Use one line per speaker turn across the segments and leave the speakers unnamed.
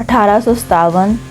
1857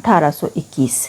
1821।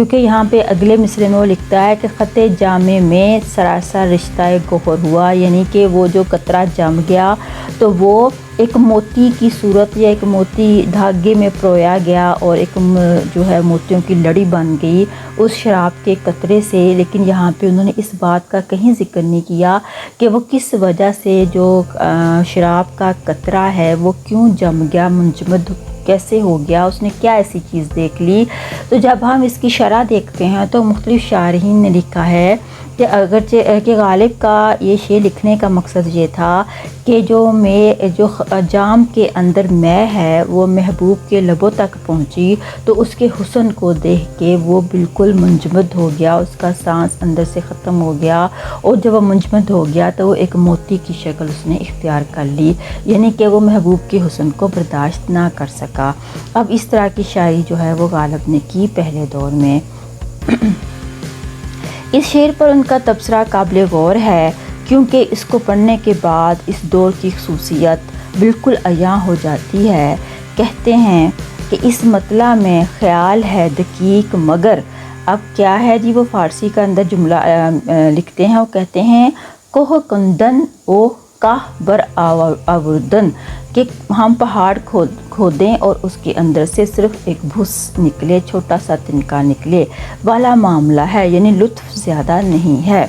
کیونکہ یہاں پہ اگلے مصرعے میں وہ لکھتا ہے کہ خط جامع میں سراسر رشتہ گوہر ہوا، یعنی کہ وہ جو قطرہ جم گیا تو وہ ایک موتی کی صورت یا ایک موتی دھاگے میں پرویا گیا اور ایک جو ہے موتیوں کی لڑی بن گئی اس شراب کے قطرے سے۔ لیکن یہاں پہ انہوں نے اس بات کا کہیں ذکر نہیں کیا کہ وہ کس وجہ سے جو شراب کا قطرہ ہے وہ کیوں جم گیا، منجمد کیسے ہو گیا، اس نے کیا ایسی چیز دیکھ لی۔ تو جب ہم اس کی شرح دیکھتے ہیں تو مختلف شارحین نے لکھا ہے کہ اگرچہ کہ غالب کا یہ شعر لکھنے کا مقصد یہ تھا کہ جو جام کے اندر مے ہے وہ محبوب کے لبوں تک پہنچی تو اس کے حسن کو دیکھ کے وہ بالکل منجمد ہو گیا، اس کا سانس اندر سے ختم ہو گیا، اور جب وہ منجمد ہو گیا تو وہ ایک موتی کی شکل اس نے اختیار کر لی، یعنی کہ وہ محبوب کے حسن کو برداشت نہ کر سکا۔ اب اس طرح کی شاعری جو ہے وہ غالب نے کی پہلے دور میں۔ اس شعر پر ان کا تبصرہ قابل غور ہے کیونکہ اس کو پڑھنے کے بعد اس دور کی خصوصیت بالکل عیاں ہو جاتی ہے۔ کہتے ہیں کہ اس مطلع میں خیال ہے دقیق مگر، اب کیا ہے جی، وہ فارسی کا اندر جملہ لکھتے ہیں، وہ کہتے ہیں کوہ کندن او کاہ بر آوردن، کہ ہم پہاڑ کھودیں اور اس کے اندر سے صرف ایک بھس نکلے، چھوٹا سا تنکا نکلے والا معاملہ ہے، یعنی لطف زیادہ نہیں ہے۔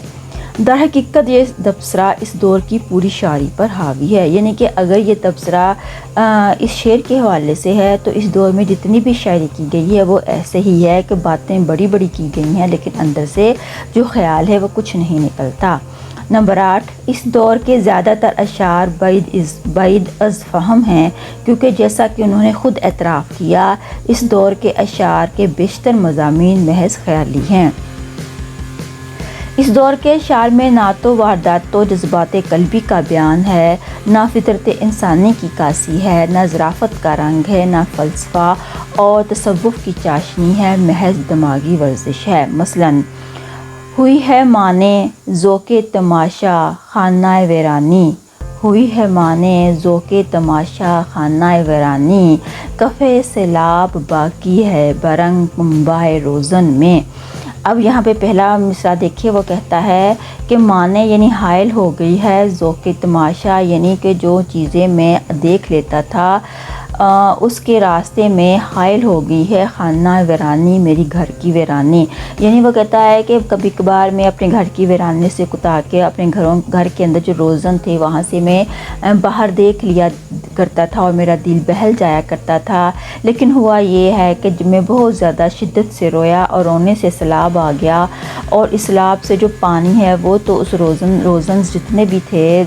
در حقیقت یہ تبصرہ اس دور کی پوری شاعری پر حاوی ہے، یعنی کہ اگر یہ تبصرہ اس شعر کے حوالے سے ہے تو اس دور میں جتنی بھی شاعری کی گئی ہے وہ ایسے ہی ہے کہ باتیں بڑی بڑی کی گئی ہیں لیکن اندر سے جو خیال ہے وہ کچھ نہیں نکلتا۔ نمبر 8، اس دور کے زیادہ تر اشعار بعید از فہم ہیں، کیونکہ جیسا کہ انہوں نے خود اعتراف کیا اس دور کے اشعار کے بیشتر مضامین محض خیالی ہیں۔ اس دور کے اشعار میں نہ تو واردات و جذبات قلبی کا بیان ہے، نہ فطرت انسانی کی عکاسی ہے، نہ ظرافت کا رنگ ہے، نہ فلسفہ اور تصوف کی چاشنی ہے، محض دماغی ورزش ہے۔ مثلاً ہوئی ہے مانے ذوق تماشا خانہ ویرانی، ہوئی ہے مانے ذوق تماشا خانہ ویرانی، کف سیلاب باقی ہے برنگ منبع روزن میں۔ اب یہاں پہ پہلا مصرع دیکھیے، وہ کہتا ہے کہ مانے یعنی حائل ہو گئی ہے، ذوق تماشا یعنی کہ جو چیزیں میں دیکھ لیتا تھا اس کے راستے میں حائل ہو گئی ہے خانہ ویرانی، میری گھر کی ویرانی، یعنی وہ کہتا ہے کہ کبھی کبھار میں اپنے گھر کی ویرانے سے کتا کے اپنے گھر کے اندر جو روزن تھے وہاں سے میں باہر دیکھ لیا کرتا تھا اور میرا دل بہل جایا کرتا تھا، لیکن ہوا یہ ہے کہ میں بہت زیادہ شدت سے رویا اور رونے سے سیلاب آ گیا، اور اس سیلاب سے جو پانی ہے وہ تو اس روزنز جتنے بھی تھے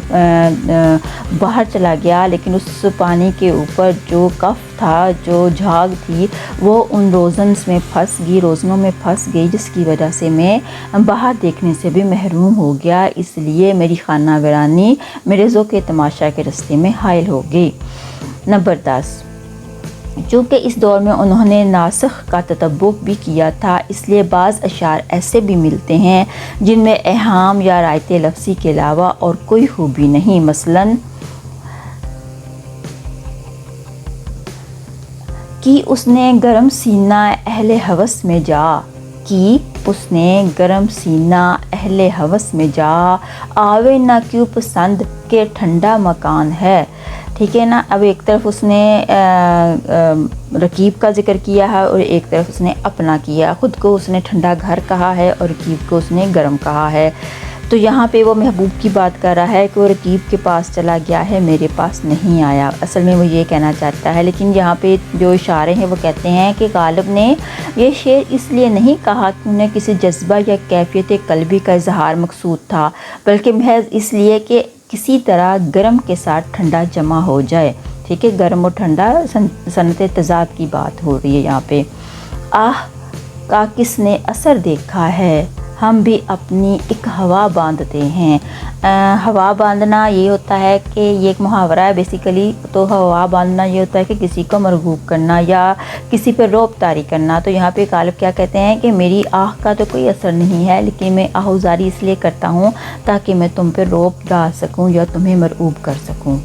باہر چلا گیا، لیکن اس پانی کے اوپر جو کف تھا، جو جھاگ تھی، وہ ان روزنوں میں پھنس گئی، جس کی وجہ سے میں باہر دیکھنے سے بھی محروم ہو گیا، اس لیے میری خانہ ویرانی میرے ذوق تماشا کے راستے میں حائل ہو گئی۔ نمبر 10، چونکہ اس دور میں انہوں نے ناسخ کا تتبع بھی کیا تھا، اس لیے بعض اشعار ایسے بھی ملتے ہیں جن میں ایہام یا رایت لفظی کے علاوہ اور کوئی خوبی نہیں۔ مثلاً کی اس نے گرم سینہ اہل ہوس میں جا، کی اس نے گرم سینہ اہل ہوس میں جا، آوے نہ کیوں پسند کے ٹھنڈا مکان ہے، ٹھیک ہے نا۔ اب ایک طرف اس نے رقیب کا ذکر کیا ہے اور ایک طرف اس نے اپنا کیا، خود کو اس نے ٹھنڈا گھر کہا ہے اور رقیب کو اس نے گرم کہا ہے۔ تو یہاں پہ وہ محبوب کی بات کر رہا ہے کہ وہ رقیب کے پاس چلا گیا ہے، میرے پاس نہیں آیا، اصل میں وہ یہ کہنا چاہتا ہے، لیکن یہاں پہ جو اشارے ہیں وہ کہتے ہیں کہ غالب نے یہ شعر اس لیے نہیں کہا کہ انہیں کسی جذبہ یا کیفیت قلبی کا اظہار مقصود تھا، بلکہ محض اس لیے کہ کسی طرح گرم کے ساتھ ٹھنڈا جمع ہو جائے، ٹھیک ہے، گرم اور ٹھنڈا صنعت تضاد کی بات ہو رہی ہے یہاں پہ۔ آہ کا کس نے اثر دیکھا ہے، ہم بھی اپنی ایک ہوا باندھتے ہیں۔ ہوا باندھنا یہ ہوتا ہے کہ یہ ایک محاورہ ہے بیسیکلی، تو ہوا باندھنا یہ ہوتا ہے کہ کسی کو مرغوب کرنا یا کسی پہ رعب طاری کرنا۔ تو یہاں پہ غالب کیا کہتے ہیں کہ میری آہ کا تو کوئی اثر نہیں ہے، لیکن میں آہوزاری اس لیے کرتا ہوں تاکہ میں تم پہ رعب ڈال سکوں یا تمہیں مرعوب کر سکوں۔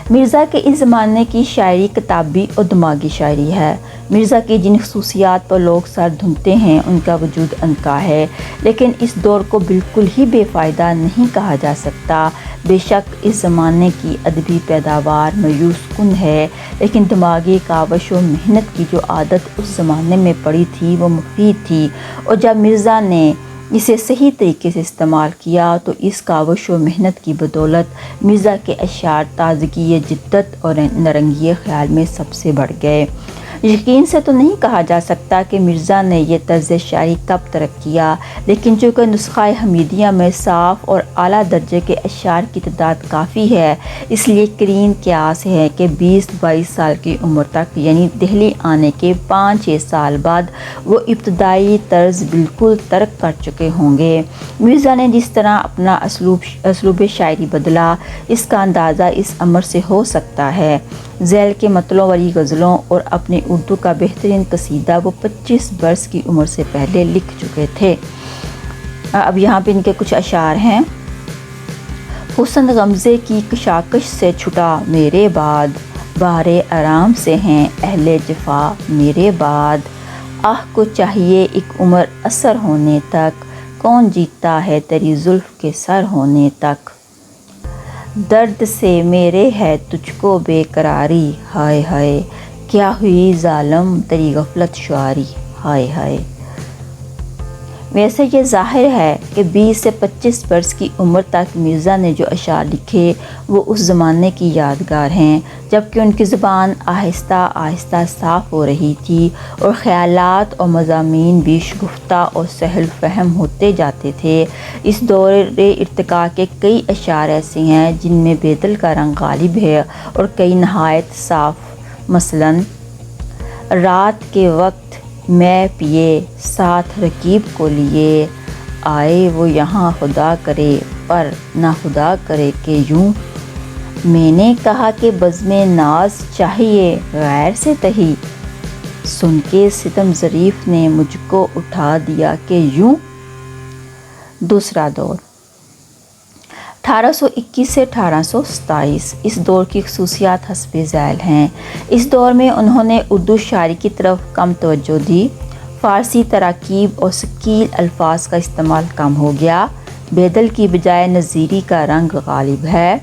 مرزا کے اس زمانے کی شاعری کتابی اور دماغی شاعری ہے، مرزا کی جن خصوصیات پر لوگ سر دھنتے ہیں ان کا وجود عنقا ہے، لیکن اس دور کو بالکل ہی بے فائدہ نہیں کہا جا سکتا۔ بے شک اس زمانے کی ادبی پیداوار مایوس کن ہے، لیکن دماغی کاوش و محنت کی جو عادت اس زمانے میں پڑی تھی وہ مفید تھی، اور جب مرزا نے اسے صحیح طریقے سے استعمال کیا تو اس کاوش و محنت کی بدولت مرزا کے اشعار تازگی جدت اور نرنگی خیال میں سب سے بڑھ گئے۔ یقین سے تو نہیں کہا جا سکتا کہ مرزا نے یہ طرز شاعری کب ترک کیا، لیکن چونکہ نسخہ حمیدیہ میں صاف اور اعلیٰ درجے کے اشعار کی تعداد کافی ہے، اس لیے قرین قیاس ہے کہ 20-22 سال کی عمر تک، یعنی دہلی آنے کے 5-6 سال بعد وہ ابتدائی طرز بالکل ترک کر چکے ہوں گے۔ مرزا نے جس طرح اپنا اسلوب شاعری بدلا، اس کا اندازہ اس امر سے ہو سکتا ہے۔ ذیل کے مطلوں والی غزلوں اور اپنی اردو کا بہترین قصیدہ وہ 25 برس کی عمر سے پہلے لکھ چکے تھے۔ اب یہاں پہ ان کے کچھ اشعار ہیں۔ حسن غمزے کی کشاکش سے چھٹا میرے بعد، بہارے آرام سے ہیں اہل جفا میرے بعد، آہ کو چاہیے ایک عمر اثر ہونے تک، کون جیتا ہے تیری زلف کے سر ہونے تک، درد سے میرے ہے تجھ کو بے قراری، ہائے ہائے کیا ہوئی ظالم تیری غفلت شعاری، ہائے ہائے۔ ویسے یہ ظاہر ہے کہ 20 سے 25 برس کی عمر تک مرزا نے جو اشعار لکھے وہ اس زمانے کی یادگار ہیں، جبکہ ان کی زبان آہستہ آہستہ صاف ہو رہی تھی اور خیالات اور مضامین بھی شگفتہ اور سہل فہم ہوتے جاتے تھے۔ اس دور ارتقاء کے کئی اشعار ایسے ہیں جن میں بیدل کا رنگ غالب ہے اور کئی نہایت صاف، مثلاً رات کے وقت میں پیے ساتھ رقیب کو لیے، آئے وہ یہاں خدا کرے پر نہ خدا کرے کہ یوں، میں نے کہا کہ بزم ناز چاہیے غیر سے تہی، سن کے ستم ظریف نے مجھ کو اٹھا دیا کہ یوں۔ دوسرا دور 1821 سے 1827، اس دور کی خصوصیات حسب ذیل ہیں۔ اس دور میں انہوں نے اردو شاعری کی طرف کم توجہ دی، فارسی تراکیب اور ثقیل الفاظ کا استعمال کم ہو گیا، بیدل کی بجائے نظیری کا رنگ غالب ہے،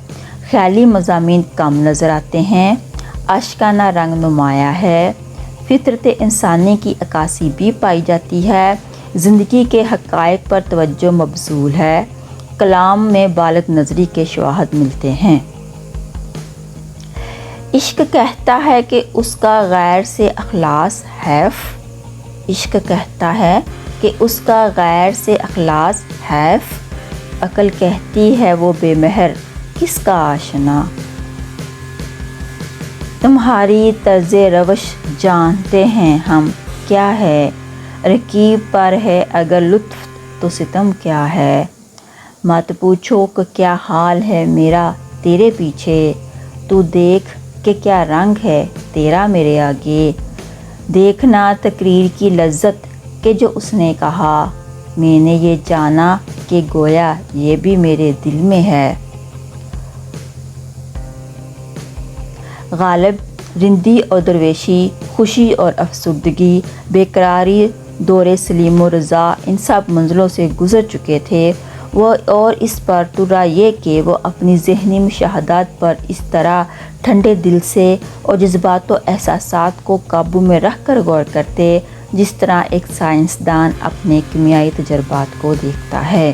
خیالی مضامین کم نظر آتے ہیں، عاشقانہ رنگ نمایاں ہے، فطرت انسانی کی عکاسی بھی پائی جاتی ہے، زندگی کے حقائق پر توجہ مبذول ہے، کلام میں بالغ نظری کے شواہد ملتے ہیں۔ عشق کہتا ہے کہ اس کا غیر سے اخلاص حیف، عشق کہتا ہے کہ اس کا غیر سے اخلاص حیف، عقل کہتی ہے وہ بے مہر کس کا آشنا، تمہاری طرز روش جانتے ہیں ہم کیا ہے، رقیب پر ہے اگر لطف تو ستم کیا ہے، مت پوچھو کہ کیا حال ہے میرا تیرے پیچھے، تو دیکھ کہ کیا رنگ ہے تیرا میرے آگے، دیکھنا تقریر کی لذت کہ جو اس نے کہا، میں نے یہ جانا کہ گویا یہ بھی میرے دل میں ہے، غالب رندی اور درویشی، خوشی اور افسردگی، بے قراری، دور سلیم و رضا، ان سب منزلوں سے گزر چکے تھے وہ، اور اس پر ترا یہ کہ وہ اپنی ذہنی مشاہدات پر اس طرح ٹھنڈے دل سے اور جذبات و احساسات کو قابو میں رکھ کر غور کرتے جس طرح ایک سائنسدان اپنے کیمیائی تجربات کو دیکھتا ہے۔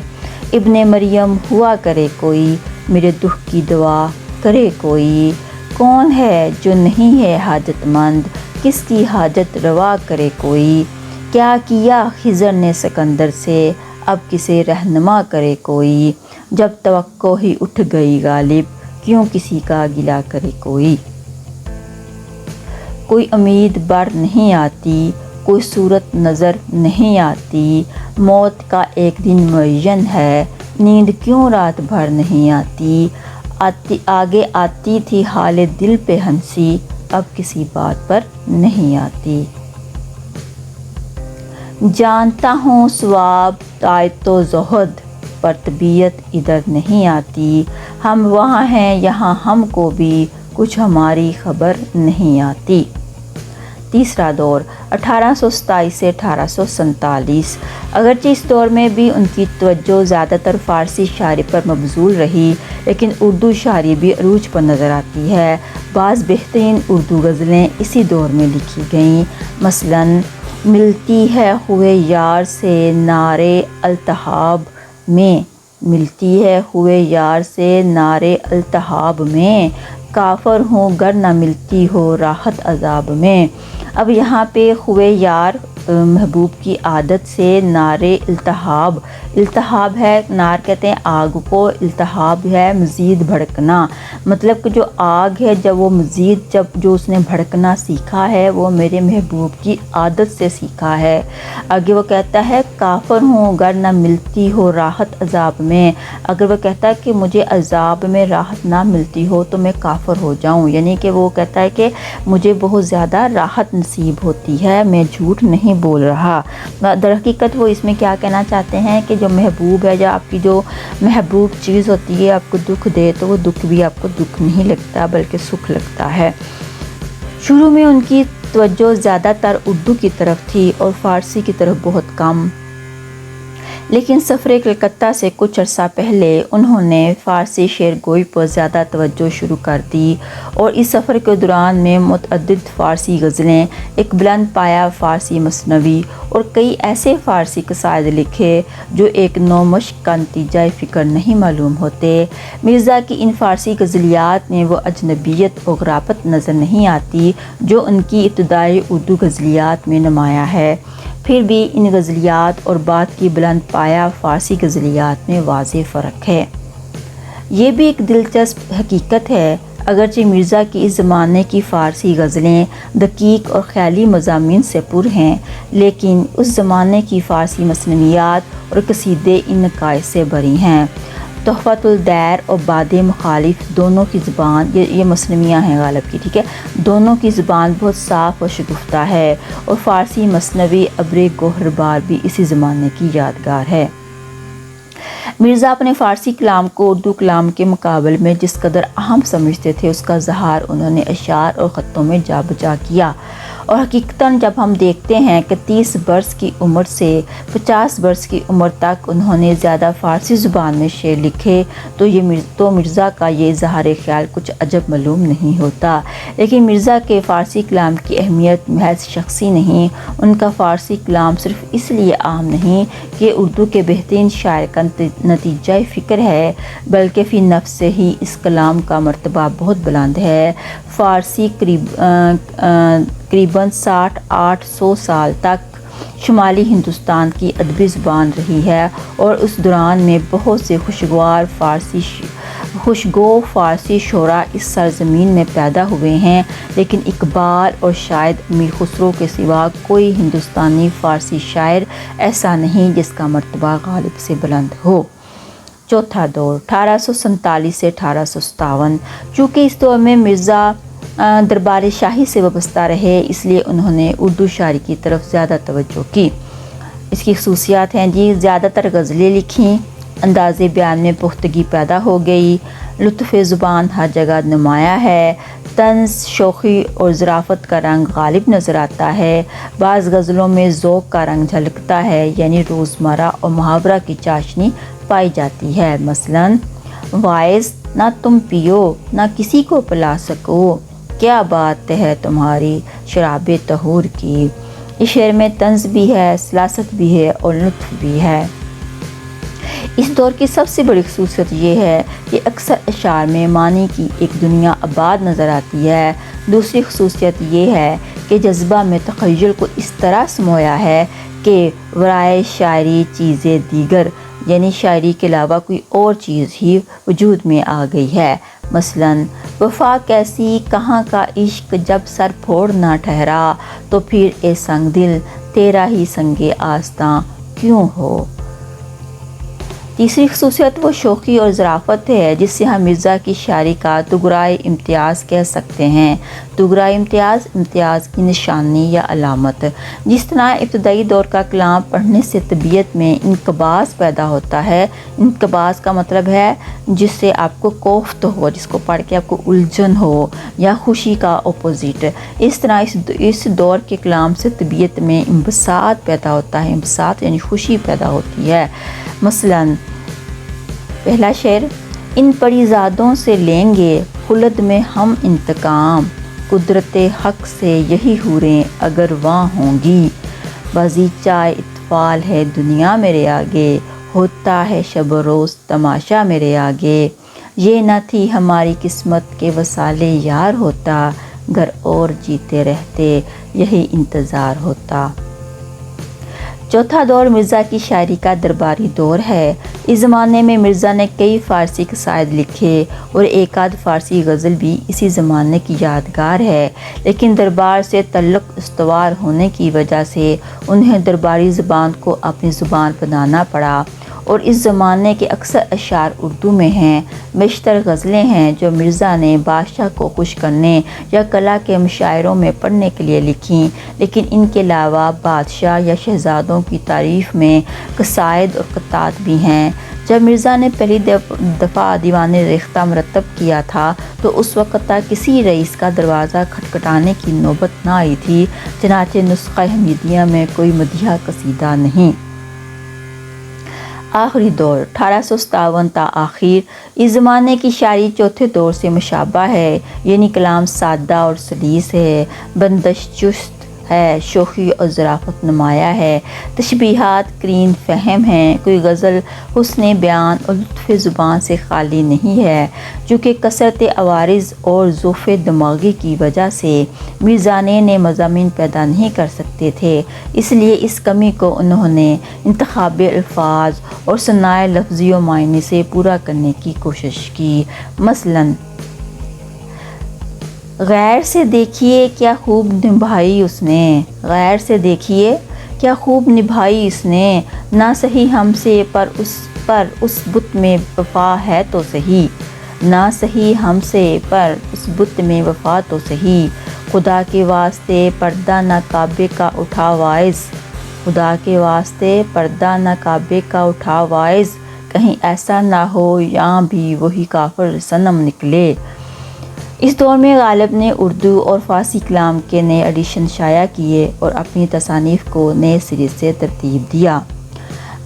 ابن مریم ہوا کرے کوئی، میرے دکھ کی دوا کرے کوئی، کون ہے جو نہیں ہے حاجت مند، کس کی حاجت روا کرے کوئی، کیا کیا خضر نے سکندر سے، اب کسے رہنما کرے کوئی، جب توقع ہی اٹھ گئی غالب، کیوں کسی کا گلہ کرے کوئی، کوئی امید بر نہیں آتی، کوئی صورت نظر نہیں آتی، موت کا ایک دن معین ہے، نیند کیوں رات بھر نہیں آتی، آگے آتی تھی حال دل پہ ہنسی، اب کسی بات پر نہیں آتی، جانتا ہوں ثواب طاعت و زہد، پر طبیعت ادھر نہیں آتی، ہم وہاں ہیں یہاں ہم کو بھی کچھ ہماری خبر نہیں آتی، تیسرا دور 1827 سے 1847، اگرچہ اس دور میں بھی ان کی توجہ زیادہ تر فارسی شاعری پر مبذول رہی، لیکن اردو شاعری بھی عروج پر نظر آتی ہے۔ بعض بہترین اردو غزلیں اسی دور میں لکھی گئیں، مثلاً ملتی ہے ہوئے یار سے نارے التحاب میں، ملتی ہے ہوئے یار سے نارے التحاب میں، کافر ہوں گر نہ ملتی ہو راحت عذاب میں۔ اب یہاں پہ ہوئے یار محبوب کی عادت سے نارے التحاب، التحاب ہے نار کہتے ہیں آگ کو، التحاب ہے مزید بھڑکنا، مطلب کہ جو آگ ہے جب وہ مزید جو اس نے بھڑکنا سیکھا ہے وہ میرے محبوب کی عادت سے سیکھا ہے۔ آگے وہ کہتا ہے کافر ہوں گر نہ ملتی ہو راحت عذاب میں، اگر وہ کہتا ہے کہ مجھے عذاب میں راحت نہ ملتی ہو تو میں کافر ہو جاؤں، یعنی کہ وہ کہتا ہے کہ مجھے بہت زیادہ راحت نصیب ہوتی ہے، میں جھوٹ نہیں بول رہا۔ در حقیقت وہ اس میں کیا کہنا چاہتے ہیں کہ جو محبوب ہے، یا آپ کی جو محبوب چیز ہوتی ہے آپ کو دکھ دے تو وہ دکھ بھی آپ کو دکھ نہیں لگتا بلکہ سکھ لگتا ہے۔ شروع میں ان کی توجہ زیادہ تر اردو کی طرف تھی اور فارسی کی طرف بہت کم، لیکن سفر کلکتہ سے کچھ عرصہ پہلے انہوں نے فارسی شعر گوئی پر زیادہ توجہ شروع کر دی، اور اس سفر کے دوران میں متعدد فارسی غزلیں، ایک بلند پایہ فارسی مثنوی اور کئی ایسے فارسی قصائد لکھے جو ایک نو مشق کا نتیجہ فکر نہیں معلوم ہوتے۔ مرزا کی ان فارسی غزلیات میں وہ اجنبیت اور غرابت نظر نہیں آتی جو ان کی ابتدائی اردو غزلیات میں نمایاں ہے، پھر بھی ان غزلیات اور بعد کی بلند پایہ فارسی غزلیات میں واضح فرق ہے۔ یہ بھی ایک دلچسپ حقیقت ہے، اگرچہ مرزا کی اس زمانے کی فارسی غزلیں دقیق اور خیالی مضامین سے پر ہیں، لیکن اس زمانے کی فارسی مثنویات اور قصیدے ان نقائص سے بری ہیں۔ تحفۃ الدیر اور باد مخالف دونوں کی زبان، یہ مثنویاں ہیں غالب کی، ٹھیک ہے، دونوں کی زبان بہت صاف اور شگفتہ ہے، اور فارسی مثنوی ابر گوہر بار بھی اسی زمانے کی یادگار ہے۔ مرزا اپنے فارسی کلام کو اردو کلام کے مقابل میں جس قدر اہم سمجھتے تھے اس کا اظہار انہوں نے اشعار اور خطوں میں جا بجا کیا، اور حقیقتاً جب ہم دیکھتے ہیں کہ 30 برس کی عمر سے 50 برس کی عمر تک انہوں نے زیادہ فارسی زبان میں شعر لکھے تو مرزا کا یہ اظہار خیال کچھ عجب معلوم نہیں ہوتا۔ لیکن مرزا کے فارسی کلام کی اہمیت محض شخصی نہیں، ان کا فارسی کلام صرف اس لیے عام نہیں کہ اردو کے بہترین شاعر کا نتیجہ فکر ہے، بلکہ فی نفس سے ہی اس کلام کا مرتبہ بہت بلند ہے۔ فارسی قریباً 60-800 سال تک شمالی ہندوستان کی ادبی زبان رہی ہے، اور اس دوران میں بہت سے خوشگو فارسی شعراء اس سرزمین میں پیدا ہوئے ہیں، لیکن اقبال اور شاید امیر خسرو کے سوا کوئی ہندوستانی فارسی شاعر ایسا نہیں جس کا مرتبہ غالب سے بلند ہو۔ چوتھا دور 1847 سے 1857، چونکہ اس دور میں مرزا دربار شاہی سے وابستہ رہے، اس لیے انہوں نے اردو شاعری کی طرف زیادہ توجہ کی۔ اس کی خصوصیات ہیں جی، زیادہ تر غزلیں لکھیں، انداز بیان میں پختگی پیدا ہو گئی، لطف زبان ہر جگہ نمایاں ہے، طنز، شوخی اور ظرافت کا رنگ غالب نظر آتا ہے، بعض غزلوں میں ذوق کا رنگ جھلکتا ہے، یعنی روزمرہ اور محاورہ کی چاشنی پائی جاتی ہے۔ مثلاً وائز نہ تم پیو نہ کسی کو پلا سکو، کیا بات ہے تمہاری شراب طہور کی۔ اس شعر میں طنز بھی ہے، سلاست بھی ہے اور لطف بھی ہے۔ اس دور کی سب سے بڑی خصوصیت یہ ہے کہ اکثر اشعار میں معنی کی ایک دنیا آباد نظر آتی ہے۔ دوسری خصوصیت یہ ہے کہ جذبہ میں تخیل کو اس طرح سمویا ہے کہ ورائے شاعری چیزیں دیگر، یعنی شاعری کے علاوہ کوئی اور چیز ہی وجود میں آ گئی ہے۔ مثلاً وفا کیسی کہاں کا عشق جب سر پھوڑ نہ ٹھہرا، تو پھر اے سنگ دل تیرا ہی سنگ آستاں کیوں ہو۔ تیسری خصوصیت وہ شوخی اور ظرافت ہے جس سے ہم مرزا کی شاعری کا دگرائے امتیاز کہہ سکتے ہیں۔ دگرائے امتیاز، امتیاز کی نشانی یا علامت۔ جس طرح ابتدائی دور کا کلام پڑھنے سے طبیعت میں انقباض پیدا ہوتا ہے، انقباض کا مطلب ہے جس سے آپ کو کوفت ہو، جس کو پڑھ کے آپ کو الجھن ہو، یا خوشی کا اپوزٹ۔ اس طرح اس دور کے کلام سے طبیعت میں انبساط پیدا ہوتا ہے، انبساط یعنی خوشی پیدا ہوتی ہے۔ مثلاً پہلا شعر: ان پری زادوں سے لیں گے خلد میں ہم انتقام، قدرت حق سے یہی حوریں اگر وہاں ہوں گی، بازیچہ اطفال ہے دنیا میرے آگے، ہوتا ہے شب و روز تماشا میرے آگے، یہ نہ تھی ہماری قسمت کے وصال یار ہوتا، گر اور جیتے رہتے یہی انتظار ہوتا۔ چوتھا دور مرزا کی شاعری کا درباری دور ہے۔ اس زمانے میں مرزا نے کئی فارسی قصائد لکھے اور ایک آدھ فارسی غزل بھی اسی زمانے کی یادگار ہے، لیکن دربار سے تعلق استوار ہونے کی وجہ سے انہیں درباری زبان کو اپنی زبان بنانا پڑا، اور اس زمانے کے اکثر اشعار اردو میں ہیں۔ بیشتر غزلیں ہیں جو مرزا نے بادشاہ کو خوش کرنے یا کلا کے مشاعروں میں پڑھنے کے لیے لکھیں، لیکن ان کے علاوہ بادشاہ یا شہزادوں کی تعریف میں قصائد اور قطعات بھی ہیں۔ جب مرزا نے پہلی دفعہ دیوان ریختہ مرتب کیا تھا تو اس وقت تک کسی رئیس کا دروازہ کھٹکھٹانے کی نوبت نہ آئی تھی، چنانچہ نسخہ حمیدیہ میں کوئی مدیحہ قصیدہ نہیں۔ آخری دور 1857 تا آخر۔ اس زمانے کی شاعری چوتھے دور سے مشابہ ہے، یعنی کلام سادہ اور سلیس ہے، بندش چست ہے، شوخی اور ظرافت نمایاں ہے، تشبیہات قرین فہم ہیں، کوئی غزل حسن بیان اور لطف زبان سے خالی نہیں ہے۔ چونکہ کثرت عوارض اور ضعف دماغی کی وجہ سے میرزانے نے مضامین پیدا نہیں کر سکتے تھے، اس لیے اس کمی کو انہوں نے انتخاب الفاظ اور صناعِ لفظی و معنی سے پورا کرنے کی کوشش کی۔ مثلاً غیر سے دیکھیے کیا خوب نبھائی اس نے، غیر سے دیکھیے کیا خوب نبھائی اس نے، نہ سہی ہم سے پر اس بت میں وفا ہے تو سہی، نہ سہی ہم سے پر اس بت میں وفا تو سہی، خدا کے واسطے پردہ نہ کعبے کا اٹھا واعظ، خدا کے واسطے پردہ نہ کعبے کا اٹھا واعظ، کہیں ایسا نہ ہو یہاں بھی وہی کافر صنم نکلے۔ اس دور میں غالب نے اردو اور فارسی کلام کے نئے ایڈیشن شائع کیے اور اپنی تصانیف کو نئے سرے سے ترتیب دیا۔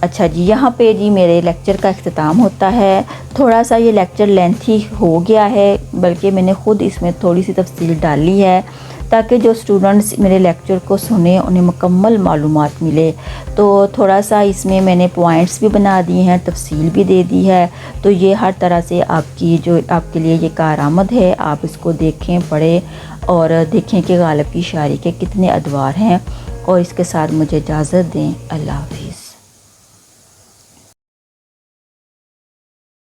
اچھا جی، یہاں پہ جی میرے لیکچر کا اختتام ہوتا ہے۔ تھوڑا سا یہ لیکچر لینتھی ہو گیا ہے، بلکہ میں نے خود اس میں تھوڑی سی تفصیل ڈالی ہے تاکہ جو اسٹوڈنٹس میرے لیکچر کو سنیں انہیں مکمل معلومات ملے۔ تو تھوڑا سا اس میں میں نے پوائنٹس بھی بنا دیے ہیں، تفصیل بھی دے دی ہے، تو یہ ہر طرح سے آپ کے لیے یہ کارآمد ہے۔ آپ اس کو دیکھیں، پڑھیں اور دیکھیں کہ غالب کی شاعری کے کتنے ادوار ہیں، اور اس کے ساتھ مجھے اجازت دیں۔ اللہ حافظ۔